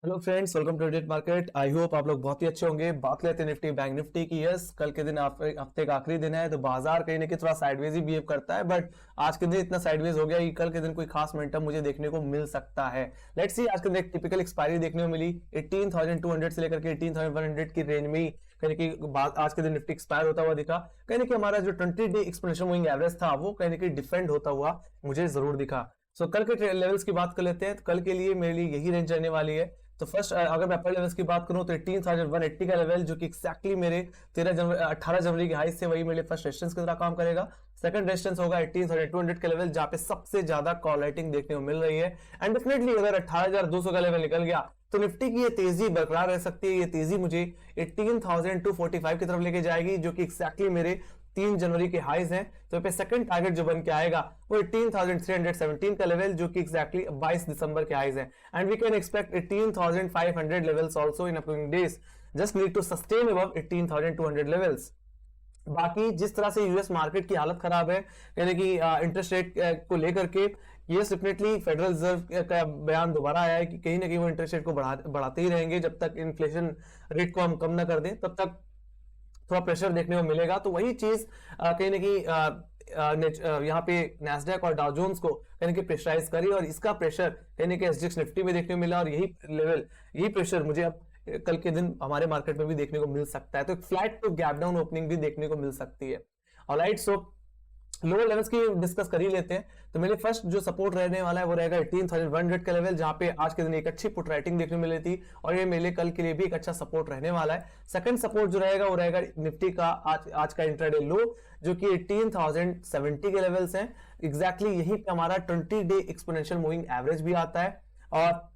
Hello friends, welcome to trade market. I hope आप लोग बहुत ही अच्छे होंगे। बात लेते हैं निफ्टी बैंक निफ्टी की। यस, कल के दिन हफ्ते का आखिरी दिन है तो बाजार कहीं ना कहीं थोड़ा साइडवेज ही बिहेव करता है, बट आज के दिन इतना साइडवेज हो गया कि कल के दिन कोई खास मोमेंटम मुझे देखने को मिल सकता है। लेट्स सी, आज के दिन एक टिपिकल एक्सपायरी देखने को मिली 18,200 से लेकर के 18,100 की रेंज में ही कहीं कि आज के दिन निफ्टी एक्सपायर होता हुआ दिखा। कहीं ना कि हमारा जो 20 डे एक्सपोनेंशियल मूविंग एवरेज था वो कहीं ना कहीं डिफेंड होता हुआ मुझे जरूर दिखा। सो कल के लेवल्स की बात कर लेते हैं। तो कल के लिए मेरे लिए यही रेंज रहने वाली है। तो फर्स्ट अगर मैं अपर लेवल्स की बात करूं तो 18,180 का लेवल, जो कि एक्जैक्टली मेरे 18 जनवरी के हाई से वही मेरे फर्स्ट रेजिस्टेंस की तरह काम करेगा। सेकंड रेजिस्टेंस होगा 18,200 का लेवल, जहां पे सबसे ज्यादा कॉल राइटिंग देखने को मिल रही है। एंड डेफिनेटली अगर 18,200 का लेवल निकल गया तो निफ्टी की ये तेजी बरकरार रह सकती है। ये तेजी मुझे 18,245 की तरफ लेके जाएगी, जो कि एक्जैक्टली मेरे 3 जनवरी के हाईज हैं। तो पे सेकंड टारगेट जो बन के आएगा वो 18,317 का लेवल, जो कि एक्जैक्टली 22 दिसंबर के हाईज हैं। And we can expect 18,500 levels also in upcoming days. Just need to sustain above 18,200 levels. बाकी जिस तरह से यूएस मार्केट की हालत खराब है, यानी कि इंटरेस्ट रेट को लेकर के, यस डेफिनेटली फेडरल रिजर्व का बयान दोबारा आया है कि कहीं ना कहीं वो इंटरेस्ट रेट को बढ़ाते ही रहेंगे जब तक इन्फ्लेशन रेट को हम कम ना कर दें, तब तक थोड़ा प्रेशर देखने को मिलेगा। तो वही चीज कहीं ना कहीं यहाँ पे नैस्डैक और डाउ जोन्स को कहीं ना प्रेशराइज करी, और इसका प्रेशर कहीं ना कहीं एसजीएक्स निफ्टी में देखने को मिला, और यही लेवल, यही प्रेशर मुझे अब कल के दिन हमारे मार्केट में भी देखने को मिल सकता है। तो flat to gap down opening भी देखने को मिल सकती है। ऑलराइट, सो लोअर लेवल्स की डिस्कस कर ही लेते हैं। तो मेरे फर्स्ट जो सपोर्ट रहने वाला है वो रहेगा 18,100 का लेवल, जहां पे आज के दिन एक अच्छी पुट राइटिंग देखने मिली थी, और ये मेरे कल के लिए भी एक अच्छा सपोर्ट रहने वाला है। सेकंड सपोर्ट जो रहेगा वो रहेगा निफ्टी का आज का इंट्राडे लो, जो कि 18,070 के लेवल्स हैं। एग्जैक्टली यहीं पे हमारा 20 डे एक्सपोनेंशियल मूविंग एवरेज भी आता है। और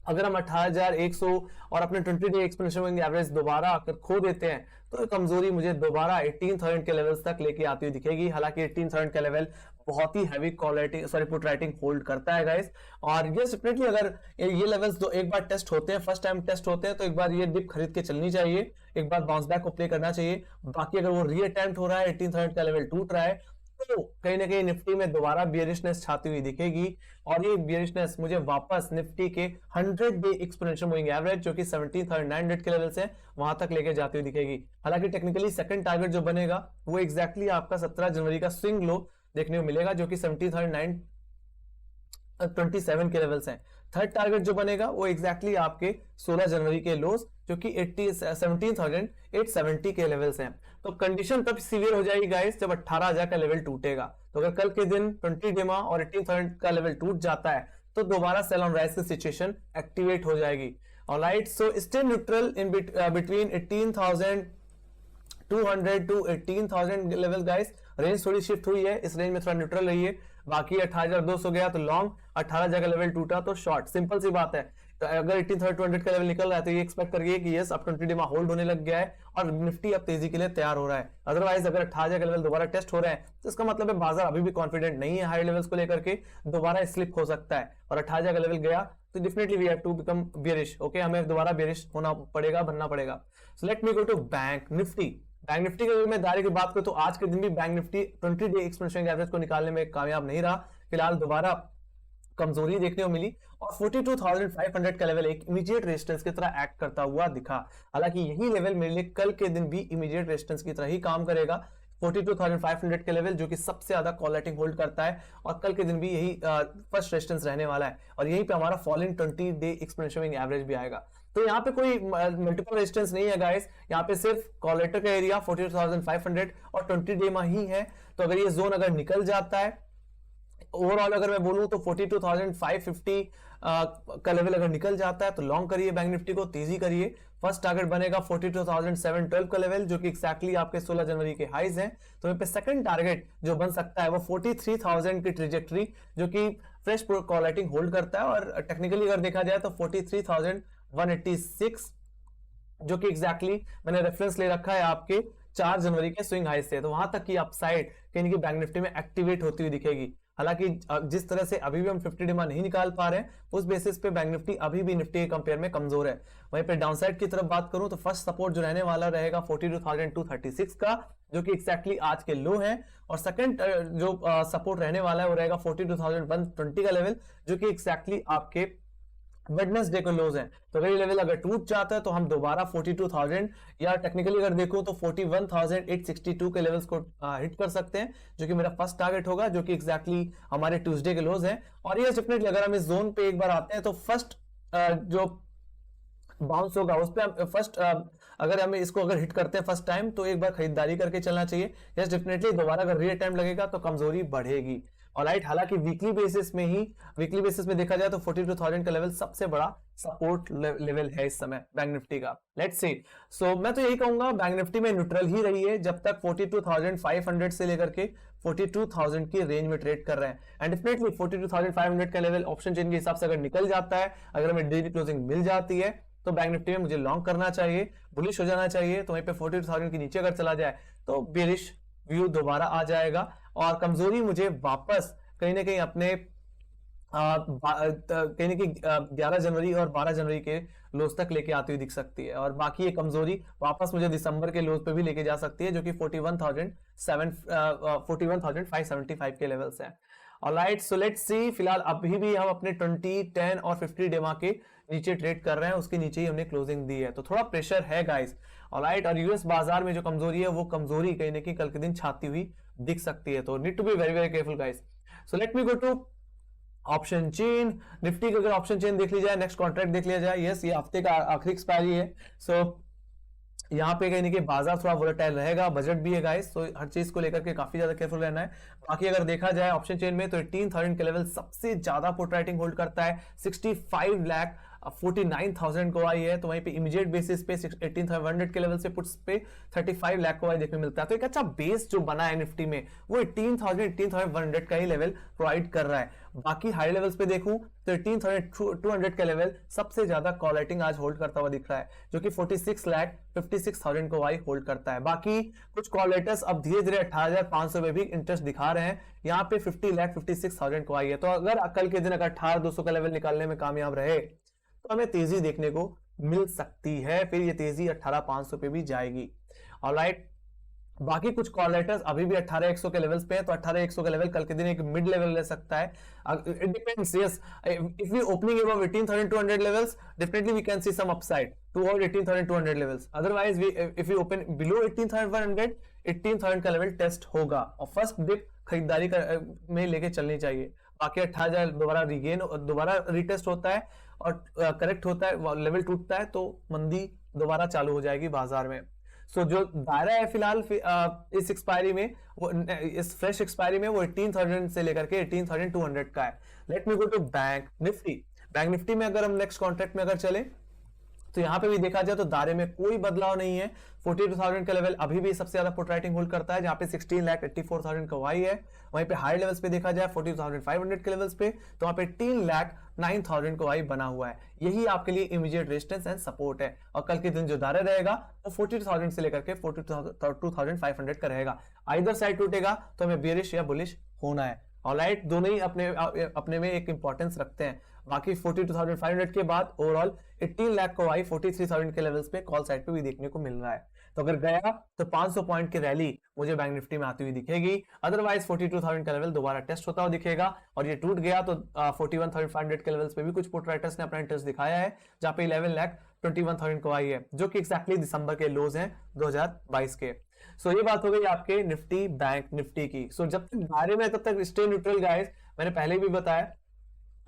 अगर हम 18,100 और अपने 20 डे एक्सपोनेंशियल मूविंग एवरेज दोबारा अगर खो देते हैं तो कमजोरी मुझे दोबारा 18,000 के लेवल्स तक लेके आती हुई दिखेगी। हालांकि 18,000 का लेवल बहुत ही heavy call writing put writing hold करता है गाइस। और ये डेफिनेटली अगर ये लेवल्स दो एक बार टेस्ट होते हैं, फर्स्ट टाइम टेस्ट होते हैं, तो एक बार ये डिप खरीद के चलनी चाहिए, एक बार बाउंस बैक को प्ले करना चाहिए। बाकी अगर वो री अटेम्प्ट हो रहा है, 18,000 का लेवल टूट रहा है, तो कहीं ना कहीं निफ्टी में दोबारा बियरिशनेस छाती हुई दिखेगी, और ये बियरिशनेस मुझे वापस निफ्टी के 100 डे एक्सपोनेंशियल मूविंग एवरेज, जो कि 17,900 के लेवल से वहां तक लेके जाती हुई दिखेगी। हालांकि टेक्निकली सेकंड टारगेट जो बनेगा वो एग्जैक्टली आपका 17 जनवरी का स्विंग लो देखने को मिलेगा, जो कि 17,927 के लेवल्स हैं। थर्ड टारगेट जो बनेगा वो एग्जैक्टली आपके 16 जनवरी के लोस, जो कि 17,870 के लेवल्स हैं। तो कंडीशन तब सीवियर हो जाएगी गाइस जब 18,000 का लेवल टूटेगा। तो अगर कल के दिन 20 डेमा और 18,000 का लेवल टूट जाता है तो दोबारा सेल ऑन राइज की सिचुएशन एक्टिवेट हो जाएगी। Alright, so stay neutral in between 18,200 to 18,000 level guys. Range थोड़ी शिफ्ट हुई है, इस रेंज में थोड़ा न्यूट्रल रहिए। बाकी 18,200 गया तो लॉन्ग, 18,000 का लेवल टूटा तो शॉर्ट। सिंपल सी बात है। तो अगर 18,200 का लेवल निकल रहा है तो ये एक्सपेक्ट करिए कि यस अब 20 डे में होल्ड होने लग गया है और निफ्टी अब तेजी के लिए तैयार हो रहा है। अदरवाइज अगर 18,000 का लेवल दोबारा टेस्ट हो रहा है तो इसका मतलब है बाजार अभी भी कॉन्फिडेंट नहीं है हाई लेवल्स को लेकर के, दोबारा स्लिप हो सकता है। और 18,000 का लेवल गया तो definitely we have to become bearish. Okay, हमें दोबारा बियरिश होना पड़ेगा, बनना पड़ेगा। So let me go to bank Nifty. Bank Nifty की अगर मैं दायरे की बात करूं तो आज के दिन भी bank Nifty 20 day exponential average को निकालने में कामयाब नहीं रहा। फिलहाल दोबारा कमजोरी देखने को मिली और 42,500 का लेवल एक इमीडिएट रेजिस्टेंस की तरह एक्ट करता हुआ दिखा। हालांकि यही लेवल मेरे लिए कल के दिन भी इमीडिएट रेजिस्टेंस की तरह ही काम करेगा। 42,500 के लेवल जो कि सबसे ज्यादा कॉल राइटिंग होल्ड करता है, और कल के दिन भी यही फर्स्ट रेजिस्टेंस रहने वाला है, और यहीं पे हमारा फॉलिंग 20 डे एक्सपोनेंशियल एवरेज भी आएगा। तो यहाँ पे कोई मल्टीपल रेजिस्टेंस नहीं है गाइस, यहाँ पे सिर्फ कॉल राइटर का एरिया 42,500 और 20 डे में ही है। तो अगर ये जोन अगर निकल जाता है, ओवरऑल अगर मैं बोलूं तो 42,550 का लेवल अगर निकल जाता है तो लॉन्ग करिए बैंक निफ्टी को, तेजी करिए। फर्स्ट टारगेट बनेगा 42,712 का लेवल, जो कि एक्जैक्टली आपके 16 जनवरी के हाईज हैं। तो यहाँ पे सेकंड टारगेट जो बन सकता है वो 43,000 की ट्रेजेक्टरी, जो कि फ्रेश कॉल राइटिंग होल्ड करता है, और टेक्निकली अगर देखा जाए तो 43,186, जो कि एग्जैक्टली मैंने रेफरेंस ले रखा है आपके 4 जनवरी के स्विंग हाई से। तो वहां तक की अपसाइड कहीं की बैंक निफ्टी में एक्टिवेट होती हुई दिखेगी। हालांकि जिस तरह से अभी भी हम 50 डिमा नहीं निकाल पा रहे हैं, उस बेसिस पे बैंक निफ्टी अभी भी निफ्टी के कंपेयर में कमजोर है। वहीं पे डाउनसाइड की तरफ बात करूं तो फर्स्ट सपोर्ट जो रहने वाला रहेगा 42,236 का, जो कि एक्जैक्टली आज के लो है, और सेकंड जो सपोर्ट रहने वाला है वो रहेगा 42,120 का लेवल, जो कि एक्जैक्टली आपके वेडनेसडे को लोज हैं, तो अगर ये लेवल अगर टूट जाता है तो हम दोबारा 42,000 या टेक्निकली अगर देखो तो 41,862 के लेवल्स को हिट कर सकते हैं, जो कि मेरा फर्स्ट टारगेट होगा, जो कि एग्जैक्टली हमारे ट्यूसडे के लोज हैं। और ये डेफिनेटली अगर हम इस जोन पे एक बार आते हैं तो फर्स्ट जो बाउंस होगा उस पर फर्स्ट अगर हम इसको अगर हिट करते हैं फर्स्ट टाइम तो एक बार खरीदारी करके चलना चाहिए। यस डेफिनेटली दोबारा अगर री अटेम्प्ट लगेगा तो कमजोरी बढ़ेगी। ऑलराइट, हालांकि वीकली बेसिस में देखा जाए तो 42,000 का लेवल सबसे बड़ा सपोर्ट लेवल है इस समय बैंक निफ्टी का। Let's see. सो मैं तो यही कहूंगा बैंक निफ्टी में न्यूट्रल ही रही है जब तक 42,500 से लेकर के 42,000 की रेंज में ट्रेड कर रहे हैं। एंड डेफिनेटली 42,500 का लेवल ऑप्शन चेन के हिसाब से अगर निकल जाता है, अगर हमें डेली क्लोजिंग मिल जाती है, तो बैंक निफ्टी में मुझे लॉन्ग करना चाहिए, बुलिश हो जाना चाहिए। तो वहीं पे 42,000 के नीचे अगर चला जाए तो बेरिश व्यू दोबारा आ जाएगा और कमजोरी मुझे वापस कहीं ना कहीं अपने कहीं ना कहीं 11 जनवरी और 12 जनवरी के लोज तक लेके आती हुई दिख सकती है। और बाकी ये कमजोरी वापस मुझे दिसंबर के लोज पे भी लेके जा सकती है, जो कि 41,575 के लेवल्स हैं। ऑलराइट, सो लेट्स सी। फिलहाल अभी भी हम अपने 20, 10 और 50 डेमा के नीचे ट्रेड कर रहे हैं, उसके नीचे ही हमने क्लोजिंग दी है, तो थोड़ा प्रेशर है गाइस। ऑलराइट, और यूएस बाजार में जो कमजोरी है वो कमजोरी कहीं ना कहीं कल के दिन छाती हुई दिख सकती है, तो need to be very very careful guys. So let me go to option chain. Nifty का अगर ऑप्शन चेन देख ली जाए, नेक्स्ट कॉन्ट्रैक्ट देख लिया जाए, यस ये हफ्ते का आखिरी एक्सपायरी है। सो यहाँ पे कहीं ना कहीं बाजार थोड़ा वोलेटाइल रहेगा, बजट भी है गाइस, तो हर चीज को लेकर के काफी ज्यादा केयरफुल रहना है। बाकी अगर देखा जाए ऑप्शन चेन में तो 18,000 के लेवल सबसे ज्यादा पुट राइटिंग होल्ड करता है, 65,49,000 को आई है, तो वहीं पे इमीडिएट बेसिस पे 18,500 के लेवल से पुट्स पे 35 लाख को आई देखने मिलता है। तो एक अच्छा बेस जो बना है निफ्टी में वो 18,100 का ही लेवल प्रोवाइड कर रहा है। बाकी हाई लेवल्स पे देखूं तो 18,200 का लेवल सबसे ज्यादा कॉल राइटिंग आज होल्ड करता हुआ दिख रहा है, जो कि 46,56,000 को आई होल्ड करता है। बाकी कुछ कॉल राइटर्स अब धीरे धीरे 18,500 में भी इंटरेस्ट दिखा रहे हैं, यहाँ पे 50,56,000 को आई है। तो अगर कल के दिन अगर 18,200 का लेवल निकालने में कामयाब रहे तो हमें तेजी देखने को मिल सकती है, फिर ये तेजी 18,500 पे भी जाएगी। ऑलराइट, बाकी कुछ कॉल लेटर्स अभी भी 18,100 के लेवल्स पे है, तो 18,100 का लेवल कल के दिन एक मिड लेवल ले सकता है। It depends, yes, if we opening above 18,200 levels definitely we can see some upside toward 18,200 levels. Otherwise if you open below 18,100, 18,000 का लेवल टेस्ट होगा और फर्स्ट डिप खरीदारी में लेके चलनी चाहिए। बाकी 18,000 दोबारा रिटेस्ट होता है और करेक्ट होता है, लेवल टूटता है तो मंदी दोबारा चालू हो जाएगी बाजार में। सो जो दायरा है फिलहाल इस एक्सपायरी में, वो इस फ्रेश एक्सपायरी में वो 18,000 से लेकर के 18,200 का है। Let me go to bank Nifty. Bank Nifty में अगर हम नेक्स्ट कॉन्ट्रैक्ट में अगर चले तो यहाँ पे भी देखा जाए तो दायरे में कोई बदलाव नहीं है। 42,000 का लेवल अभी भी सबसे ज्यादा पुट राइटिंग होल्ड करता है, जहां पे 16,84,000 का वाई है। वहीं पे हाई लेवल्स पे देखा जाए 42,500 के लेवल्स पे, तो वहां पे 18,09,000 का वाई बना हुआ है। यही आपके लिए इमीडिएट रेजिस्टेंस एंड सपोर्ट है। और कल के दिन जो दायरा रहेगा वो 42,000 से लेकर के 42,500 का रहेगा। आइदर साइड टूटेगा तो हमें बेरिश या बुलिश होना है। ऑलराइट, दोनों ही अपने में एक इंपॉर्टेंस रखते हैं। बाकी 42,500 के बाद ओवरऑल 18 लाख को आई 43,000 के लेवल्स पे कॉल साइड पे भी देखने को मिल रहा है। तो अगर गया तो 500 पॉइंट की रैली मुझे बैंक निफ्टी में आती हुई दिखेगी। अदरवाइज 42,000 का लेवल दोबारा टेस्ट होता हुआ दिखेगा, और ये टूट गया तो 41,500 के लेवल्स पे भी कुछ पुट राइटर्स ने अपना इंटरेस्ट दिखाया है, जहां पे 11,21,000 को आई है, जो कि एक्जैक्टली दिसंबर के लोज हैं 2022 के। सो ये बात हो गई आपके निफ्टी बैंक निफ्टी की। सो जब तक दायरे में तब तक स्टे न्यूट्रल गाइस, मैंने पहले भी बताया,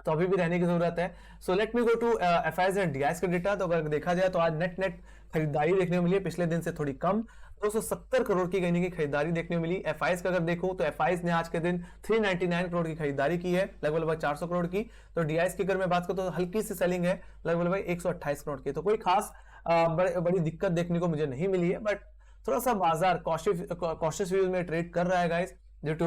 तो अभी भी रहने की जरूरत है। So let me go to FIIs and DIIs का डेटा। तो अगर देखा जाए तो आज नेट खरीदारी देखने को मिली है, पिछले दिन से थोड़ी कम, 270 करोड़ की कहने की खरीदारी देखने को मिली। एफआईआईज का अगर देखो तो एफआईआईज ने आज के दिन 399 करोड़ की खरीदारी की है, लगभग 400 करोड़ की। तो डीआईएस की अगर मैं बात करूं तो हल्की सी सेलिंग है, लगभग 128 करोड़ की। तो कोई खास बड़ी दिक्कत देखने को मुझे नहीं मिली है, बट थोड़ा सा बाजार कॉशियस व्यूज में ट्रेड कर रहा है guys, due to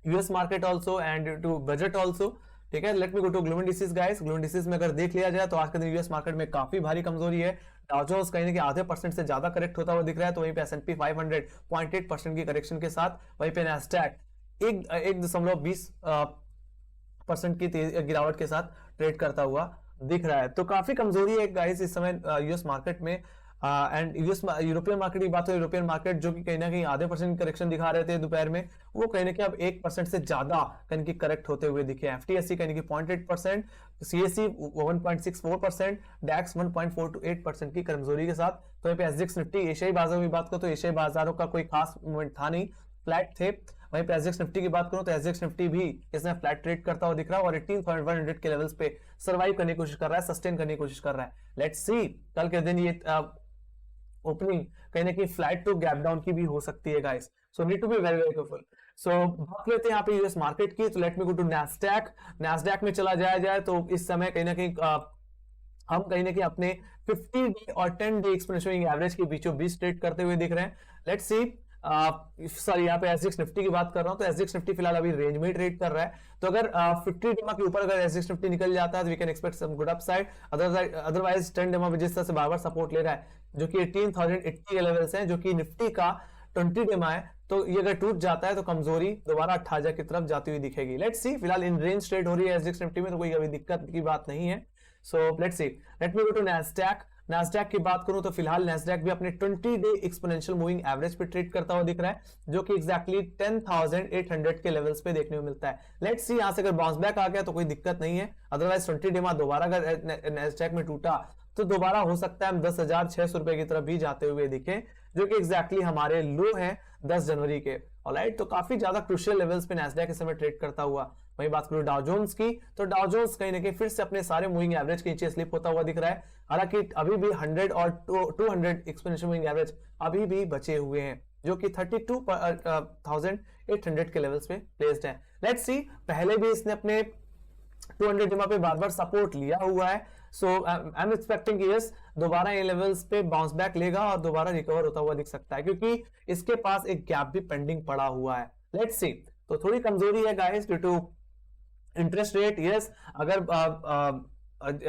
US market also and due to budget also. ठीक है, let me go to global indices guys. Global indices में अगर देख लिया जाए तो आज के दिन यूएस मार्केट में काफी भारी कमजोरी है। डाउ जोन्स कहीं ना कहीं आधे % से ज्यादा करेक्ट होता हुआ दिख रहा है, तो वहीं पे S&P 500 0.8% की करेक्शन के साथ, वहीं पे नैस्डैक 1.20% की गिरावट के साथ ट्रेड करता हुआ दिख रहा है। तो काफी कमजोरी है गाइस इस समय यूएस मार्केट में। एंड यूएस यूरोपियन मार्केट की बात हो, यूरोपियन मार्केट जो कि कहीं ना कहीं आधे परसेंट करेक्शन दिखा रहे थे दोपहर में, वो कहीं ना कहीं अब 1% से ज्यादा कहीं की करेक्ट होते हुए दिखे। एफटीएससी कहीं की 0.8%, सीएससी 1.64%, डैक्स 1.48% की कमजोरी के साथ। तो यहाँ पे एसजीएक्स निफ्टी एशियाई बाजारों की बात करो तो एशियाई बाजारों का कोई खास मूवमेंट था नहीं, फ्लैट थे। वहीं पे एसजीएक्स निफ्टी की बात करूं तो एसजीएक्स निफ्टी भी इसमें फ्लैट ट्रेड करता हुआ दिख रहा है और 18,100 के लेवल्स पे सर्वाइव करने की कोशिश कर रहा है, सस्टेन करने की कोशिश कर रहा है। लेट्स सी कल के दिन ये ओपनिंग कहीं ना कहीं फ्लैट टू गैप डाउन की भी हो सकती है guys, so need to be very very careful. So बात लेते हैं यहाँ पे यूएस मार्केट की, तो let me go to Nasdaq. Nasdaq में चला जाए तो इस समय कहीं ना कहीं हम कहीं ना कहीं अपने 50 डे और 10 डे एक्सपोनेंशियल एवरेज के बीचों बीच ट्रेड करते हुए दिख रहे हैं। लेट्स सी सॉरी यहाँ पे एसजीएक्स निफ्टी की बात कर रहा हूं, तो एसजीएक्स निफ्टी फिलहाल अभी रेंज में ट्रेड कर रहा है। तो अगर 50 डेमा के ऊपर अगर एसजीएक्स निफ्टी निकल जाता है तो we can expect some good upside. Otherwise 10 DEMA जिस तरह से बार बार सपोर्ट ले रहा है जो कि 18,080 के लेवल्स हैं, जो कि निफ्टी का 20 डेमा है, तो ये अगर टूट जाता है तो कमजोरी दोबारा 18,000 की तरफ जाती हुई दिखेगी। लेट्स सी, फिलहाल इन रेंज ट्रेड हो रही है एसजीएक्स निफ्टी में, तो कोई अभी दिक्कत की बात नहीं है। So let's see, let me go to Nasdaq. Nasdaq की बात करूं तो फिलहाल नैस्डैक भी अपने 20 डे एक्सपोनेंशियल मूविंग एवरेज पे ट्रेड करता हुआ दिख रहा है, जो कि एग्जैक्टली 10,800 के लेवल्स पे देखने को मिलता है। लेट्स सी, यहां से अगर बाउंस बैक आ गया तो कोई दिक्कत नहीं है, अदरवाइज 20 डे में दोबारा अगर नैस्डैक में टूटा तो दोबारा हो सकता है हम 10,600 रुपए की तरफ भी जाते हुए दिखे, जो कि एग्जैक्टली हमारे लो है 10 जनवरी के। ऑलराइट, तो काफी ज्यादा क्रूशियल लेवल्स पे नैस्डैक इस समय ट्रेड करता हुआ। वही बात करूं डाउ जोन्स की, तो डाउ जोन्स कहीं ना कहीं फिर से अपने सारे मूविंग एवरेज के नीचे स्लिप होता हुआ दिख रहा है। हालांकि अभी भी 100 और 200 एक्सपोनेंशियल मूविंग एवरेज अभी भी बचे हुए हैं, जो कि 32,800 के लेवल्स पे प्लेस्ड है। लेट्स सी, पहले भी इसने अपने 200 डेमा पे बार बार सपोर्ट लिया हुआ है, सो आई एम एक्सपेक्टिंग कि यस दोबारा ये लेवल्स पे बाउंस बैक लेगा और दोबारा रिकवर होता हुआ दिख सकता है, क्योंकि इसके पास एक गैप भी पेंडिंग पड़ा हुआ है। लेट्स सी, तो थोड़ी कमजोरी है guys due to interest rate. Yes, अगर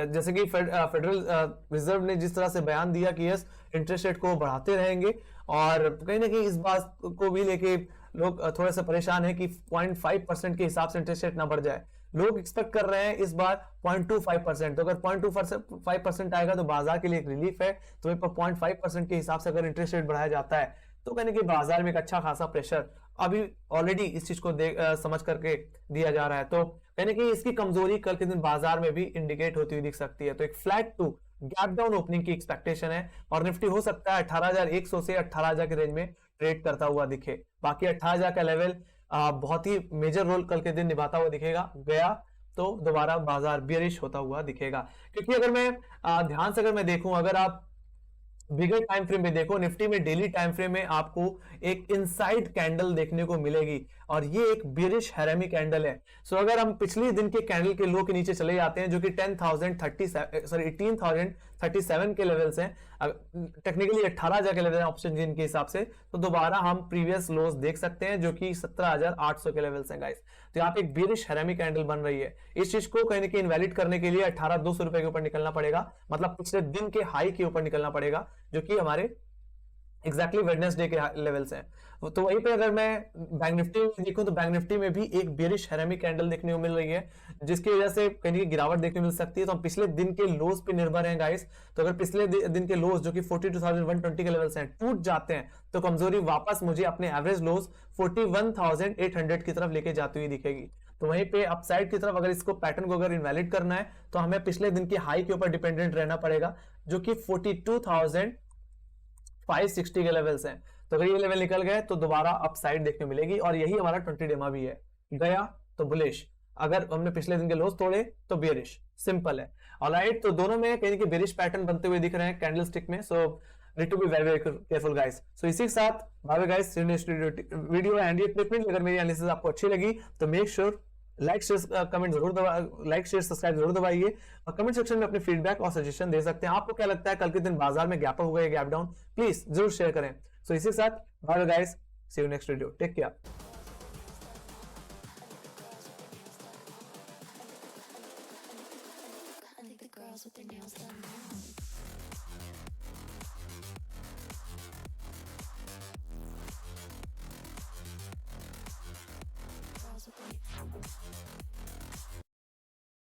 जैसे कि फेडरल रिजर्व ने जिस तरह से बयान दिया कि यस इंटरेस्ट रेट को बढ़ाते रहेंगे, और कहीं ना कहीं इस बात को भी लेके लोग थोड़ा सा परेशान है कि 0.5% के हिसाब से इंटरेस्ट रेट ना बढ़ जाए। लोग एक्सपेक्ट कर रहे हैं इस बार 0.25%, तो अगर 0.25% आएगा तो बाजार के लिए एक रिलीफ है। तो 0.5% के हिसाब से अगर इंटरेस्ट रेट बढ़ाया जाता है तो कहने कि बाजार में एक अच्छा खासा प्रेशर अभी ऑलरेडी इस चीज को समझ करके दिया जा रहा है, तो कहने कि इसकी कमजोरी कल के दिन बाजार में भी इंडिकेट होती हुई दिख सकती है। तो एक flat to gap down opening की एक्सपेक्टेशन है, और निफ्टी हो सकता है 18,100 से 18,000 के रेंज में ट्रेड करता हुआ दिखे। बाकी 18,000 का लेवल बहुत ही मेजर रोल कल के दिन निभाता हुआ दिखेगा, गया तो दोबारा बाजार बियरिश होता हुआ दिखेगा। क्योंकि अगर मैं ध्यान से अगर मैं देखूं, अगर आप बिगर टाइम फ्रेम में देखो, निफ्टी में डेली टाइम फ्रेम में आपको एक इनसाइड कैंडल देखने को मिलेगी, और ये एक बियरिश हैरामी कैंडल है। सो अगर हम पिछले दिन के कैंडल के लो के नीचे चले जाते हैं, जो कि 18,037 के लेवल्स हैं, टेक्निकली 18,000 के लेवल है ऑप्शन जिन के हिसाब से, तो दोबारा हम प्रीवियस लोज देख सकते हैं जो कि 17,800 के लेवल्स हैं गाइस। तो यहाँ पे एक बियरिश हैरामी कैंडल बन रही है। इस चीज को कहीं ना कहीं इनवैलिड करने के लिए 18,200 रुपए के ऊपर निकलना पड़ेगा, मतलब पिछले दिन के हाई के ऊपर निकलना पड़ेगा, जो कि हमारे एग्जैक्टली वेडनेसडे के लेवल्स हैं। तो वहीं पे अगर मैं बैंक निफ्टी में देखूं तो बैंक निफ्टी में भी एक बेरिश हैरामी कैंडल देखने को मिल रही है, जिसकी वजह से कहीं गिरावट देखने को मिल सकती है। तो हम पिछले दिन के लोज पे निर्भर हैं गाइस। तो अगर पिछले दिन के लोज जो कि 42,120 के लेवल्स हैं टूट जाते हैं तो कमजोरी वापस मुझे अपने एवरेज लोज 41,800 की तरफ लेके जाती हुई दिखेगी। तो वहीं पे अपसाइड की तरफ अगर इसको पैटर्न को अगर इनवैलिड करना है तो हमें पिछले दिन की हाई के ऊपर डिपेंडेंट रहना पड़ेगा, जो कि 42,560 के लेवल्स हैं। तो अगर ये लेवल निकल गए तो दोबारा अपसाइड देखने मिलेगी, और यही हमारा 20 डेमा भी है। गया तो बुलिश, अगर हमने पिछले दिन के लोज तोड़े तो बेरिश, सिंपल है। ऑलराइट, तो दोनों में कहीं बेरिश पैटर्न बनते हुए दिख रहे हैं कैंडलस्टिक में। So need to be very very careful guys. So इसी के साथ bye bye guys, video and ये क्लिप। अगर मेरी एनालिसिस आपको अच्छी लगी तो make sure like share comment जरूर लाइक शेयर सब्सक्राइब जरूर दबाइए, और कमेंट सेक्शन में अपने फीडबैक और सजेशन दे सकते हैं। आपको क्या लगता है कल के दिन बाजार में गैप अप होगा या गैप डाउन, प्लीज जरूर शेयर करें। सो इसी के साथ bye bye guys, see you next video, take care.